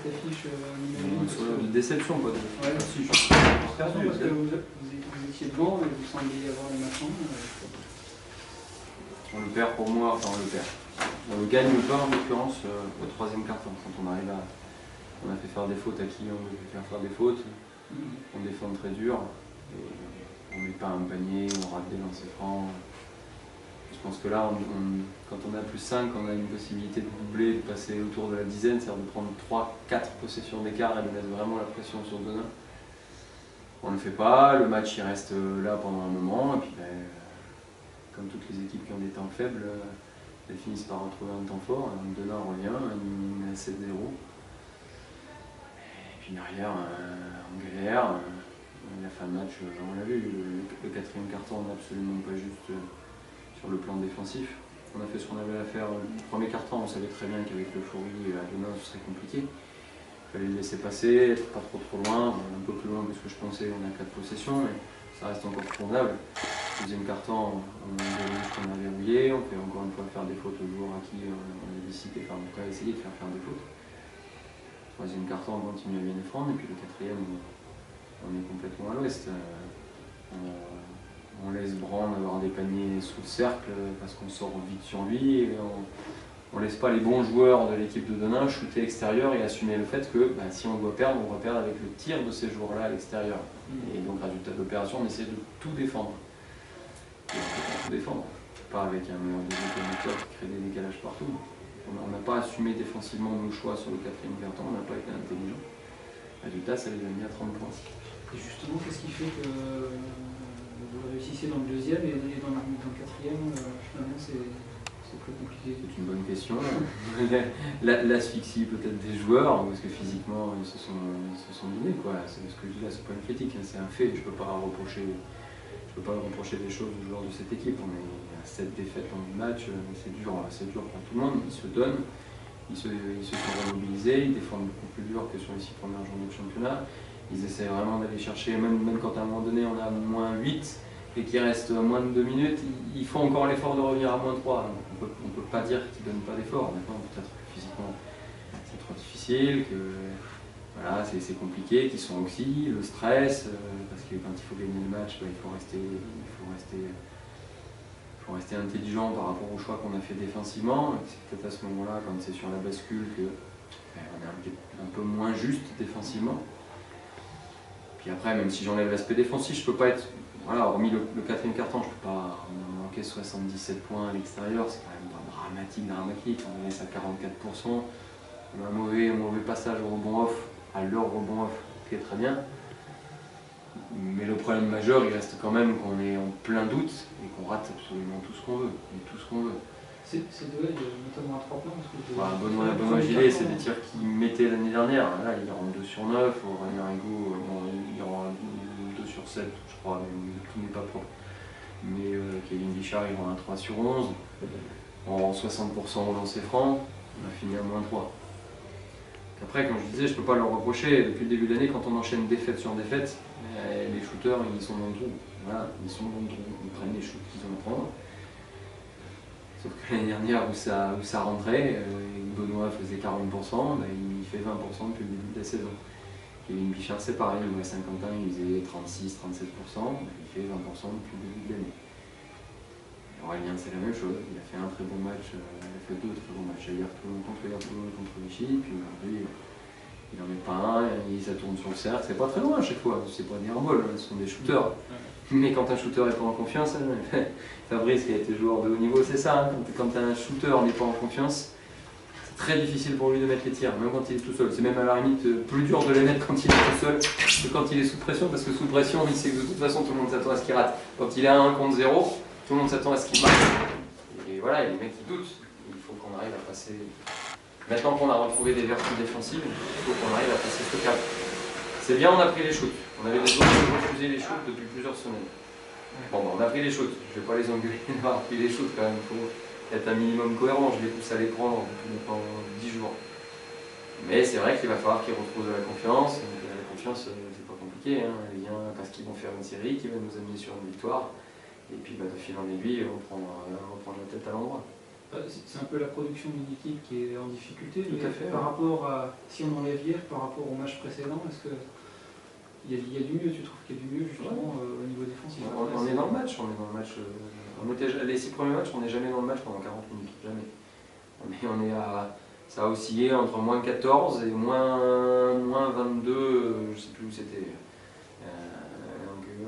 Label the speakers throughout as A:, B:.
A: affiche
B: de déception, quoi.
A: Ouais, si, je suis parce que vous étiez devant et vous sembliez avoir les machins.
B: On le perd pour moi, enfin on le perd. On le gagne pas en l'occurrence au troisième quart-temps, quand on arrive à. On a fait faire des fautes à qui on veut faire des fautes, on défend très dur, et on met pas un panier, on rate des lancers francs. Je pense que là, quand on a plus 5, on a une possibilité de doubler, de passer autour de la dizaine, c'est-à-dire de prendre 3-4 possessions d'écart et de mettre vraiment la pression sur Denain. On ne le fait pas, le match il reste là pendant un moment, et puis comme toutes les équipes qui ont des temps faibles, elles finissent par retrouver un temps fort. Denain revient, il met à 7-0. Et puis derrière, on galère. La fin de match, on l'a vu, le quatrième carton n'est absolument pas juste sur le plan défensif. On a fait ce qu'on avait à faire. Le premier carton, on savait très bien qu'avec l'euphorie, à Denain, ce serait compliqué. Il fallait le laisser passer, être pas trop loin, un peu plus loin que ce que je pensais, on a 4 possessions, mais ça reste encore convenable. Deuxième carton, on a verrouillé, on fait encore une fois faire des fautes aux joueurs à qui on a décidé, enfin on a essayé de faire des fautes. Troisième carton, on continue à bien défendre, et puis le quatrième, on est complètement à l'ouest. On laisse Brand avoir des paniers sous le cercle parce qu'on sort vite sur lui, et on laisse pas les bons joueurs de l'équipe de Denain shooter l'extérieur et assumer le fait que si on doit perdre, on va perdre avec le tir de ces joueurs-là à l'extérieur. Et donc, résultat de l'opération, on essaie de tout défendre. Tout défendre, pas avec un meilleur déséquilibre qui crée des décalages partout. On n'a pas assumé défensivement nos choix sur le quatrième carton, on n'a pas été intelligent. Résultat, ça les a mis à 30 points.
A: Et justement, qu'est-ce qui fait que vous réussissez dans le deuxième et dans le quatrième, finalement, c'est plus compliqué?
B: C'est une bonne question. L'asphyxie peut-être des joueurs, parce que physiquement ils se sont donnés, quoi. Ce que je dis là, c'est pas une critique, c'est un fait. Je peux pas reprocher des choses aux joueurs de cette équipe. On est à 7 défaites en 8 matchs, c'est dur pour tout le monde. Ils se donnent, ils se sont remobilisés, ils défendent beaucoup plus dur que sur les 6 premières journées de championnat. Ils essaient vraiment d'aller chercher, même quand à un moment donné on a moins 8 et qu'il reste moins de 2 minutes, ils font encore l'effort de revenir à moins 3. On ne peut pas dire qu'ils ne donnent pas d'effort. Maintenant, peut-être que physiquement c'est trop difficile, que voilà, c'est compliqué, qu'ils sont aussi, le stress, parce que quand il faut gagner le match, il faut rester intelligent par rapport au choix qu'on a fait défensivement. C'est peut-être à ce moment-là, quand c'est sur la bascule, qu'on est un peu moins juste défensivement. Puis après, même si j'enlève l'aspect défensif, je peux pas être. Voilà, hormis le quatrième carton, je ne peux pas manquer 77 points à l'extérieur, c'est quand même pas dramatique. On est à 44%. On a un mauvais passage au rebond off, à leur rebond off, qui est très bien. Mais le problème majeur, il reste quand même qu'on est en plein doute et qu'on rate absolument tout ce qu'on veut.
A: C'est deux, notamment à 3 points.
B: Voilà, Benoît Gillet, c'est des tirs qu'il mettait l'année dernière. Là, il rentre 2 sur 9. Aurélien Rigaud, il rend 2 sur 7, je crois, mais tout n'est pas propre. Mais Kevin Bichard, il rend un 3 sur 11. On rend 60% au lancer franc. On a fini à moins 3. Après, comme je disais, je ne peux pas leur reprocher. Depuis le début de l'année, quand on enchaîne défaite sur défaite, les shooters, ils sont dans le trou. Voilà, ils sont dans le trou. Ils prennent les shoots qu'ils ont à prendre. Sauf que l'année dernière, où ça rentrait, Benoît faisait 40%, il fait 20% depuis le début de la saison. Kevin Bichard, c'est pareil, à Saint-Quentin, il faisait 36-37%, il fait 20% depuis le début de l'année. Aurélien, c'est la même chose, il a fait un très bon match, il a fait 2 très bons matchs hier contre Vichy, puis aujourd'hui, il n'en met pas un, ça tourne sur le cercle, c'est pas très loin à chaque fois, c'est pas des handballs, ce sont des shooters. Mais quand un shooter n'est pas en confiance, Fabrice qui a été joueur de haut niveau, c'est ça, quand un shooter n'est pas en confiance, c'est très difficile pour lui de mettre les tirs, même quand il est tout seul. C'est même à la limite plus dur de les mettre quand il est tout seul que quand il est sous pression, parce que sous pression, il sait que de toute façon tout le monde s'attend à ce qu'il rate. Quand il est à 1 contre 0, tout le monde s'attend à ce qu'il marque. Et voilà, il y a des mecs qui doutent. Il faut qu'on arrive à passer. Maintenant qu'on a retrouvé des vertus défensives, il faut qu'on arrive à passer ce cap. C'est bien, on a pris les shoots. On avait des autres qui refusaient les shoots depuis plusieurs semaines. Bon, on a pris les shoots. Je ne vais pas les engueuler d'avoir pris les shoots quand même. Il faut être un minimum cohérent. Je les pousse à les prendre pendant 10 jours. Mais c'est vrai qu'il va falloir qu'ils retrouvent de la confiance. Donc, la confiance, c'est pas compliqué. Elle vient parce qu'ils vont faire une série qui va nous amener sur une victoire. Et puis de fil en aiguille, on prend la tête à l'endroit.
A: C'est un peu la production d'une équipe qui est en difficulté,
B: Tout à fait,
A: par rapport à, si on enlève hier, par rapport au match précédent, est-ce que il y a du mieux, tu trouves qu'il y a du mieux justement au niveau défensif?
B: On est dans le match, les 6 premiers matchs, on n'est jamais dans le match pendant 40 minutes, jamais. On est ça a oscillé entre moins 14 et moins 22, je ne sais plus où c'était.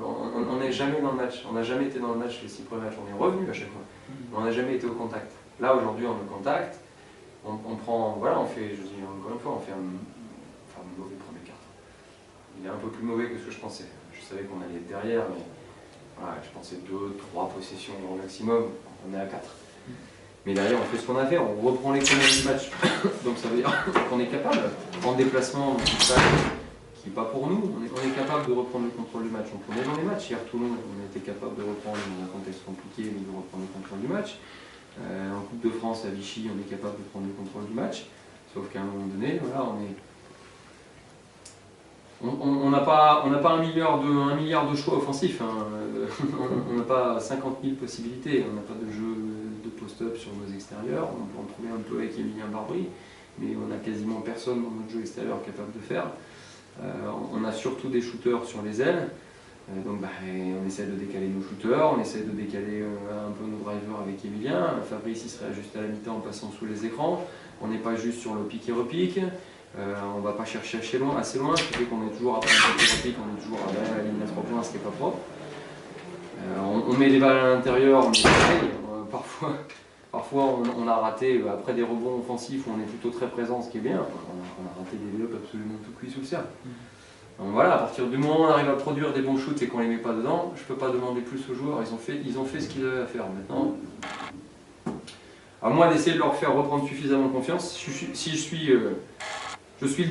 B: On n'est jamais dans le match, on n'a jamais été dans le match les 6 premiers matchs, on est revenu à chaque fois, mais on n'a jamais été au contact. Là aujourd'hui on est au contact, on prend, voilà, on fait, je dis encore une fois, on fait un mauvais premier quart. Il est un peu plus mauvais que ce que je pensais. Je savais qu'on allait être derrière, mais voilà, je pensais 2-3 possessions au maximum, on est à 4. Mais derrière, on fait ce qu'on a fait, on reprend les commandes du match. Donc ça veut dire qu'on est capable, en déplacement, qui n'est pas pour nous, on est capable de reprendre le contrôle du match. Donc on est dans les matchs. Hier, Toulon, on était capable de reprendre, dans un contexte compliqué, mais de reprendre le contrôle du match. En Coupe de France, à Vichy, on est capable de prendre le contrôle du match. Sauf qu'à un moment donné, voilà, on n'a pas 1 milliard de choix offensifs. Hein. On n'a pas 50 000 possibilités. On n'a pas de jeu de post-up sur nos extérieurs. On peut en trouver un peu avec Emilien Barbry, mais on n'a quasiment personne dans notre jeu extérieur capable de faire. On a surtout des shooters sur les ailes. Donc on essaie de décaler nos shooters, on essaie de décaler un peu nos drivers avec Emilien. Fabrice il se réajuste à la mi-temps en passant sous les écrans. On n'est pas juste sur le pique et repique. On ne va pas chercher assez loin, ce qui fait qu'on est toujours après un pique et repique, on est toujours derrière la ligne à 3 points, ce qui n'est pas propre. On met des balles à l'intérieur, mais pareil, parfois on a raté, après des rebonds offensifs où on est plutôt très présent, ce qui est bien. On a raté des lay-ups absolument tout cuit sous le cercle. Donc voilà, à partir du moment où on arrive à produire des bons shoots et qu'on ne les met pas dedans, je ne peux pas demander plus aux joueurs, ils ont fait ce qu'ils avaient à faire. Maintenant, à moi d'essayer de leur faire reprendre suffisamment confiance, si je suis le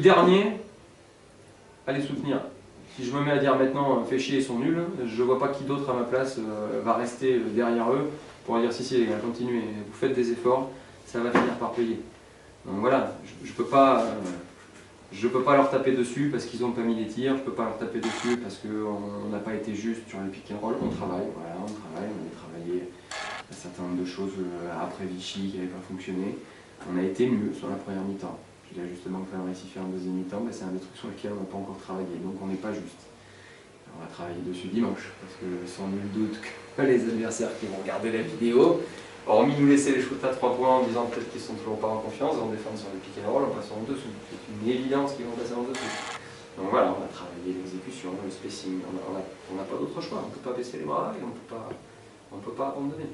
B: dernier à les soutenir. Si je me mets à dire maintenant, fais chier, ils sont nuls, je ne vois pas qui d'autre à ma place va rester derrière eux pour dire si les gars, continuez, vous faites des efforts, ça va finir par payer. Donc voilà, je ne peux pas leur taper dessus parce qu'ils n'ont pas mis les tirs, je ne peux pas leur taper dessus parce qu'on n'a pas été juste sur les pick and roll. On travaille, on a travaillé un certain nombre de choses après Vichy qui n'avaient pas fonctionné. On a été mieux sur la première mi-temps. Puis l'ajustement que Fabrice fait en deuxième mi-temps, c'est un des trucs sur lesquels on n'a pas encore travaillé, donc on n'est pas juste. On va travailler dessus dimanche, parce que sans nul doute que les adversaires qui vont regarder la vidéo, hormis nous laisser les shoots à 3 points en disant peut-être qu'ils sont toujours pas en confiance, vont défendre sur les pick and roll en passant en dessous. C'est une évidence qu'ils vont passer en dessous. Donc voilà, on a travaillé l'exécution, le spacing, on n'a pas d'autre choix, on ne peut pas baisser les bras et on ne peut pas abandonner.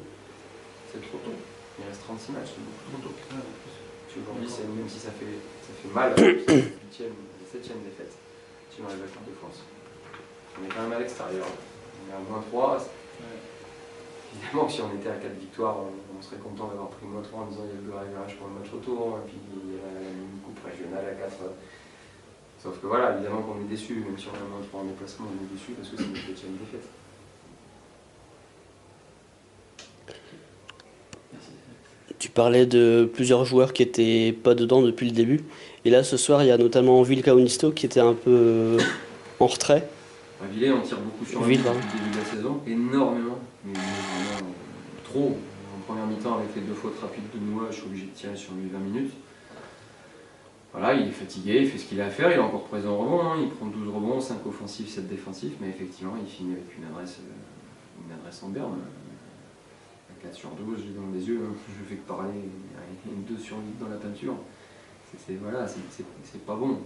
B: C'est trop tôt. Il reste 36 matchs, c'est beaucoup trop tôt. Aujourd'hui, même si ça fait mal, c'est la 7e défaite, si on arrive à faire de France. On est quand même à l'extérieur, on est à -3. Évidemment que si on était à 4 victoires, on serait content d'avoir pris -3 en disant il y a le garage pour le match retour, et puis il y a une coupe régionale à 4. Sauf que voilà, évidemment qu'on est déçu, même si on a -3 en déplacement, on est déçu parce que c'est notre 7e défaite.
C: Tu parlais de plusieurs joueurs qui n'étaient pas dedans depuis le début. Et là, ce soir, il y a notamment Ville Kaunisto qui était un peu en retrait.
B: Ville, on tire beaucoup sur lui depuis le début de la saison, énormément, mais vraiment trop. En première mi-temps, avec les 2 fautes rapides de Noah, je suis obligé de tirer sur lui 20 minutes. Voilà, il est fatigué, il fait ce qu'il a à faire, il est encore présent au rebond, hein. Il prend 12 rebonds, 5 offensifs, 7 défensifs, mais effectivement, il finit avec une adresse en berne. 4 sur 12, j'ai dans les yeux, hein. Je fais que parler, 2 sur 8 dans la peinture. Voilà, c'est pas bon.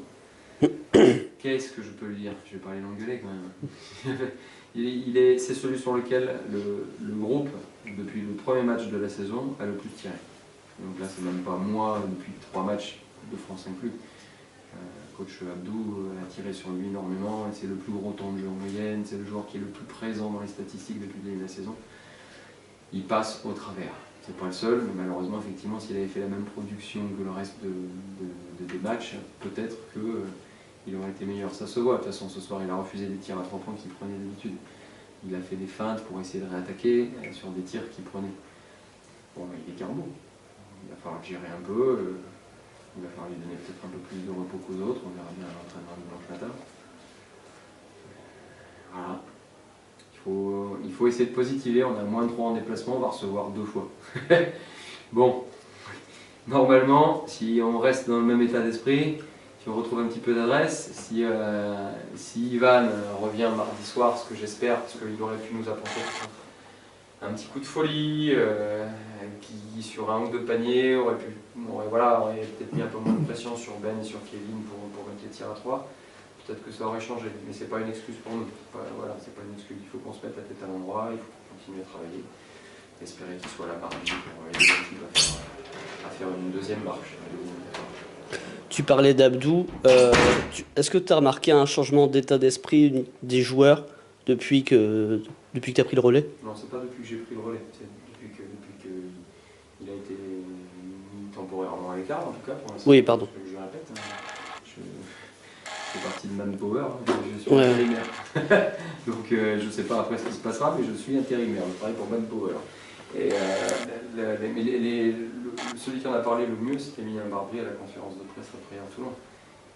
B: Qu'est-ce que je peux lui dire? Je vais parler l'anglais quand même. C'est celui sur lequel le groupe, depuis le premier match de la saison, a le plus tiré. Donc là, c'est même pas moi, depuis 3 matchs de France inclus. Coach Abdou a tiré sur lui énormément, et c'est le plus gros temps de jeu en moyenne, c'est le joueur qui est le plus présent dans les statistiques depuis le début de la saison. Il passe au travers. C'est pas le seul, mais malheureusement, effectivement, s'il avait fait la même production que le reste des matchs, peut-être qu'il aurait été meilleur. Ça se voit, de toute façon, ce soir, il a refusé des tirs à 3 points qu'il prenait d'habitude. Il a fait des feintes pour essayer de réattaquer sur des tirs qu'il prenait. Bon, il est carbo. Il va falloir gérer un peu. Il va falloir lui donner peut-être un peu plus de repos qu'aux autres. On verra bien à l'entraînement dimanche matin. Voilà. Il faut essayer de positiver, on a -3 en déplacement, on va recevoir 2 fois. Bon, normalement, si on reste dans le même état d'esprit, si on retrouve un petit peu d'adresse, si Ivan revient mardi soir, ce que j'espère, parce qu'il aurait pu nous apporter un petit coup de folie, qui sur un ou deux paniers aurait peut-être mis un peu moins de pression sur Ben et sur Kevin pour mettre les tirs à 3. Peut-être que ça aurait changé, mais c'est pas une excuse pour nous. C'est pas une excuse. Il faut qu'on se mette la tête à l'endroit, il faut qu'on continue à travailler, espérer qu'il soit là mardi pour aider l'équipe à faire une deuxième marche.
C: Tu parlais d'Abdou. Est-ce que tu as remarqué un changement d'état d'esprit des joueurs depuis que tu as pris le relais?
B: Non, c'est pas depuis que j'ai pris le relais. C'est depuis que il a été mis temporairement à l'écart, en tout cas, pour l'instant.
C: Oui, pardon.
B: Je le répète. Je fais partie de Manpower, je suis intérimaire. Donc je ne sais pas après ce qui se passera, mais je suis intérimaire, je travaille pour Manpower. Et celui qui en a parlé le mieux, c'était Emilien Barbry à la conférence de presse après à Toulon.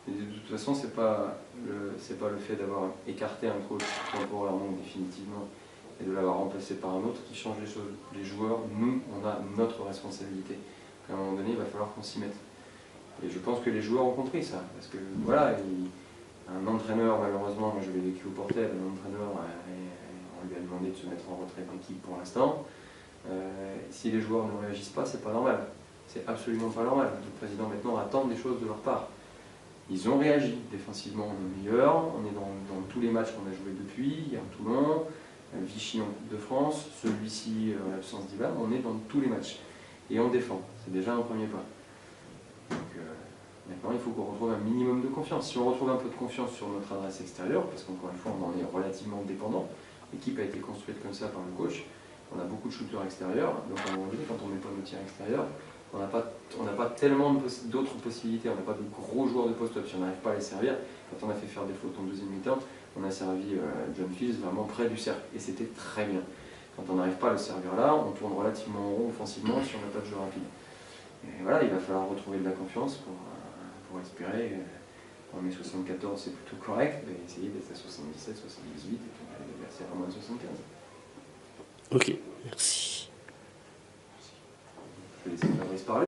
B: Et de toute façon, c'est pas le fait d'avoir écarté un coach temporairement ou définitivement et de l'avoir remplacé par un autre qui change les choses. Les joueurs, nous, on a notre responsabilité. À un moment donné, il va falloir qu'on s'y mette. Et je pense que les joueurs ont compris ça, parce que voilà, un entraîneur, malheureusement, moi je l'ai vécu au Portel, un entraîneur, on lui a demandé de se mettre en retrait d'équipe pour l'instant. Si les joueurs ne réagissent pas, c'est pas normal. C'est absolument pas normal. Le président maintenant attend des choses de leur part. Ils ont réagi. Défensivement, on est meilleur. On est dans tous les matchs qu'on a joués depuis. Hier, Toulon, Vichy en Coupe de France, celui-ci en l'absence d'Ivan. On est dans tous les matchs. Et on défend. C'est déjà un premier pas. Donc maintenant, il faut qu'on retrouve un minimum de confiance. Si on retrouve un peu de confiance sur notre adresse extérieure, parce qu'encore une fois, on en est relativement dépendant. L'équipe a été construite comme ça par le coach. On a beaucoup de shooters extérieurs. Donc à un moment donné, quand on ne met pas nos tirs extérieurs, on n'a pas tellement d'autres possibilités, on n'a pas de gros joueurs de post-up. Si on n'arrive pas à les servir, quand on a fait faire des fautes en deuxième mi-temps, on a servi John Fields vraiment près du cercle, et c'était très bien. Quand on n'arrive pas à le servir là, on tourne relativement en rond offensivement si on n'a pas de jeu rapide. Et voilà, il va falloir retrouver de la confiance pour espérer. On est 74, c'est plutôt correct, mais essayer d'être à 77, 78, et puis l'adversaire à moins de 75.
C: Ok.